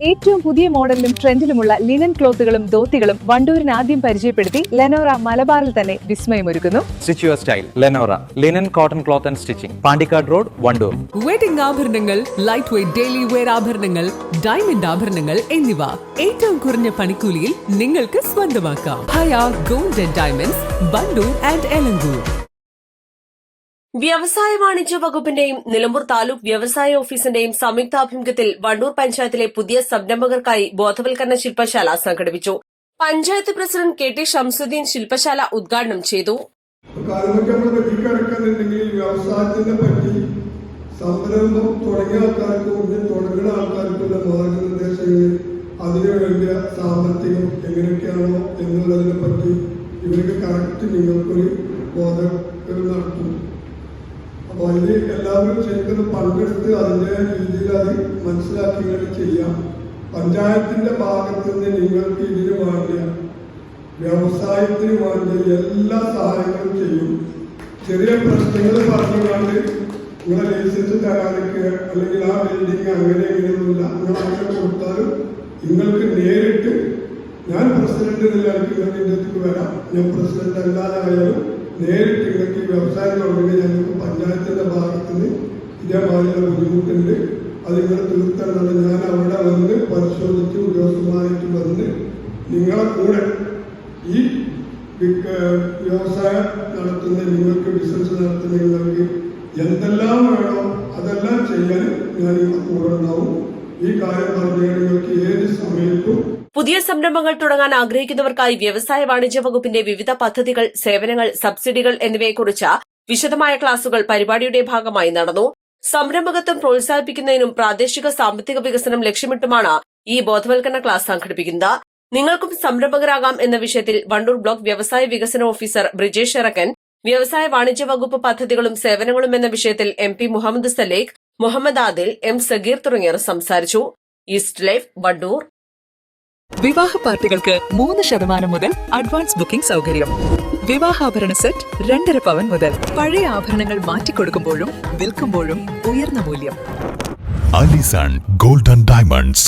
ഏറ്റവും പുതിയ മോഡലിലും ട്രെൻഡിലുമുള്ള ലിനൻ ക്ലോത്തുകളും ധോത്തികളും വണ്ടൂരിന് ആദ്യം പരിചയപ്പെടുത്തി ലെനോറ മലബാറിൽ തന്നെ വിസ്മയമൊരുക്കുന്നു. Stitch your style Lenora linen cotton cloth and stitching, Pandikkad road, Wandoor. Wedding ആഭരണങ്ങൾ, ലൈറ്റ് വെയ്റ്റ് ഡെയിലി വെയർ ആഭരണങ്ങൾ, ഡയമണ്ട് ആഭരണങ്ങൾ എന്നിവ ഏറ്റവും കുറഞ്ഞ പണിക്കൂലിയിൽ നിങ്ങൾക്ക് സ്വന്തമാക്കാം. Haya gold and diamonds, Wandoor and Elankur. വ്യവസായ വാണിജ്യ വകുപ്പിന്റെയും നിലമ്പൂർ താലൂക്ക് വ്യവസായ ഓഫീസിന്റെയും സംയുക്താഭിമുഖ്യത്തിൽ വണ്ടൂർ പഞ്ചായത്തിലെ പുതിയ സംരംഭകർക്കായി ബോധവൽക്കരണ ശില്പശാല സംഘടിപ്പിച്ചു. Panchayat president K T Shamsuddin ശില്പശാല ഉദ്ഘാടനം ചെയ്തു. വ്യവസായത്തിനെ പറ്റി സംരംഭം തുടങ്ങിയ ആൾക്കാർക്കും തുടങ്ങുന്ന ആൾക്കാർക്കുള്ള മാർഗനിർദ്ദേശങ്ങൾ, അതിനുവേണ്ട സാമ്പത്തികം എങ്ങനെയൊക്കെയാണോ എന്നുള്ളതിനെ പറ്റി ഇവർക്ക് കറക്റ്റ് നിങ്ങൾക്കൊരു ബോധവൽക്കരണം നടത്തും. അപ്പോൾ അതിൽ എല്ലാവരും ശരിക്കും പങ്കെടുത്ത് അതിൻ്റെ രീതിയിൽ അത് മനസ്സിലാക്കിയിട്ട് ചെയ്യാം. പഞ്ചായത്തിന്റെ ഭാഗത്ത് നിന്ന് നിങ്ങൾക്ക് ഇതിന് വേണ്ടിയ വ്യവസായത്തിന് വേണ്ടിയ എല്ലാ സഹായങ്ങളും ചെയ്യും. ചെറിയ പ്രശ്നങ്ങൾ പറഞ്ഞുകൊണ്ട് നിങ്ങളെ ലൈസൻസ് തരാനൊക്കെ അല്ലെങ്കിൽ ആ ബിൽഡിങ് അങ്ങനെ എങ്ങനെയൊന്നുമില്ല, നിങ്ങൾ അങ്ങനെ കൊടുത്താലും നിങ്ങൾക്ക് നേരിട്ട് ഞാൻ പ്രസിഡന്റ് നിലയ്ക്ക് ഇതിൻ്റെ അടുത്ത് വരാം. ഞാൻ പ്രസിഡന്റ് അല്ലാതായാലും നേരിട്ട് നിങ്ങൾക്ക് വ്യവസായം തുടങ്ങി ഞങ്ങൾക്ക് പഞ്ചായത്തിന്റെ ഭാഗത്ത് നിന്ന് ഇതേമാതിരിയുള്ള ബുദ്ധിമുട്ടുണ്ട്, അത് നിങ്ങൾ തീർത്തേണ്ടത്. ഞാൻ അവിടെ വന്ന് പരിശോധിച്ച് ഉദ്യോഗസ്ഥന്മാരായിട്ട് വന്ന് നിങ്ങളെ കൂടെ ഈ വ്യവസായം നടത്തുന്ന നിങ്ങൾക്ക് ബിസിനസ് നടത്തുന്ന നിങ്ങൾക്ക് എന്തെല്ലാം വേണോ അതെല്ലാം ചെയ്യാൻ ഞാൻ നിങ്ങളുടെ കൂടെ ഉണ്ടാവും. ഈ കാര്യം പറഞ്ഞാൽ നിങ്ങൾക്ക് ഏത് സമയത്തും. പുതിയ സംരംഭങ്ങൾ തുടങ്ങാൻ ആഗ്രഹിക്കുന്നവർക്കായി വ്യവസായ വാണിജ്യ വകുപ്പിന്റെ വിവിധ പദ്ധതികൾ, സേവനങ്ങൾ, സബ്സിഡികൾ എന്നിവയെക്കുറിച്ച് വിശദമായ ക്ലാസുകൾ പരിപാടിയുടെ ഭാഗമായി നടന്നു. സംരംഭകത്വം പ്രോത്സാഹിപ്പിക്കുന്നതിനും പ്രാദേശിക സാമ്പത്തിക വികസനം ലക്ഷ്യമിട്ടുമാണ് ഈ ബോധവൽക്കരണ ക്ലാസ് സംഘടിപ്പിക്കുന്നത്. നിങ്ങൾക്കും സംരംഭകരാകാം എന്ന വിഷയത്തിൽ വണ്ടൂർ ബ്ലോക്ക് വ്യവസായ വികസന ഓഫീസർ ബ്രിജേഷ് ഇറക്കൻ, വ്യവസായ വാണിജ്യ വകുപ്പ് പദ്ധതികളും സേവനങ്ങളും എന്ന വിഷയത്തിൽ MP മുഹമ്മദ് സലേഖ്, മുഹമ്മദ് ആദിൽ, M സഗീർ തുടങ്ങിയവർ സംസാരിച്ചു. East life, Wandoor. വിവാഹ പാർട്ടികൾക്ക് 3% മുതൽ അഡ്വാൻസ് ബുക്കിംഗ് സൗകര്യം. വിവാഹാഭരണ സെറ്റ് 2.5 പവൻ മുതൽ. പഴയ ആഭരണങ്ങൾ മാറ്റിക്കൊടുക്കുമ്പോഴും വിൽക്കുമ്പോഴും ഉയർന്ന മൂല്യം. Allison gold and diamonds,